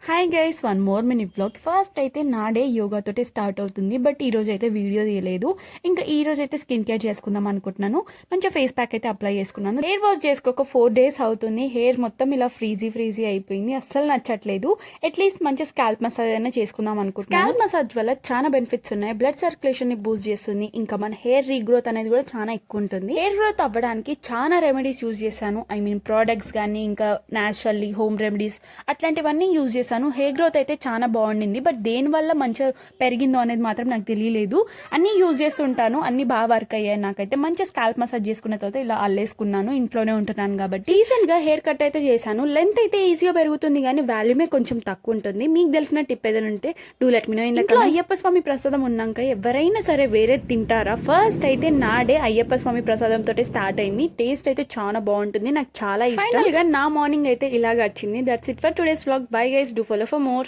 Hi guys, one more mini blog. First అయితే నా day yoga తోటి స్టార్ట్ అవుతుంది. బట్ ఈ రోజు అయితే వీడియో తీయలేదు. ఇంకా ఈ రోజు అయితే స్కిన్ కేర్ చేసుకుందాం అనుకుంటున్నాను. మంచిగా ఫేస్ ప్యాక్ అయితే అప్లై చేసుకున్నాను. హెయిర్ వాష్ చేసుకోక 4 days అవుతుంది. హెయిర్ మొత్తం ఇలా ఫ్రీజీ అయిపోయింది. అస్సలు నచ్చట్లేదు. అట్లీస్ట్ మంచి స్కాల్ప్ మసాజ్ అయినా చేసుకుందాం అనుకుంటున్నాను. స్కాల్ప్ మసాజ్ వల్ల చాలా బెనిఫిట్స్ ఉన్నాయి. బ్లడ్ సర్క్యులేషన్ ని బూస్ట్ చేస్తుంది. ఇంకా మన హెయిర్ రీగ్రోత్ అనేది కూడా చాలా ఎక్కువ ఉంటుంది. హెయిర్ గ్రోత్ అవ్వడానికి చాలా రెమెడీస్ యూజ్ చేశాను. ఐ మీన్ ప్రోడక్ట్స్ కానీ ఇంకా న్యాచురల్లీ హోమ్ రెమెడీస్ అట్లాంటివన్నీ యూజ్ చేశాను. హెయిర్ గ్రోత్ అయితే చాలా బాగుండింది. బట్ దేనివల్ల మంచిగా పెరిగిందో అనేది మాత్రం నాకు తెలియలేదు. అన్నీ యూజ్ చేస్తుంటాను, అన్ని బాగా వర్క్ అయ్యాయి. నాకైతే మంచి స్కాల్ప్ మసాజ్ చేసుకున్న తర్వాత ఇలా అల్లేసుకున్నాను. ఇంట్లోనే ఉంటున్నాను కాబట్టి రీసెంట్ గా హెయిర్ కట్ అయితే చేశాను. లెంత్ అయితే ఈజీగా పెరుగుతుంది కానీ వాల్యూమే కొంచెం తక్కువ ఉంటుంది. మీకు తెలిసిన టిప్ ఏదైనా ఉంటే డూ లెట్ మీ నో. ఇంట్లో అయ్యప్ప స్వామి ప్రసాదం ఉన్నాక ఎవరైనా సరే వేరే తింటారా? ఫస్ట్ అయితే నా డే అయ్యప్ప స్వామి ప్రసాదం తోటి స్టార్ట్ అయింది. టేస్ట్ అయితే చాలా బాగుంటుంది, నాకు చాలా ఇష్టం. ఫైనల్ గా నా మార్నింగ్ అయితే ఇలా గడిచింది. That's it for today's vlog. Bye guys, do follow for more.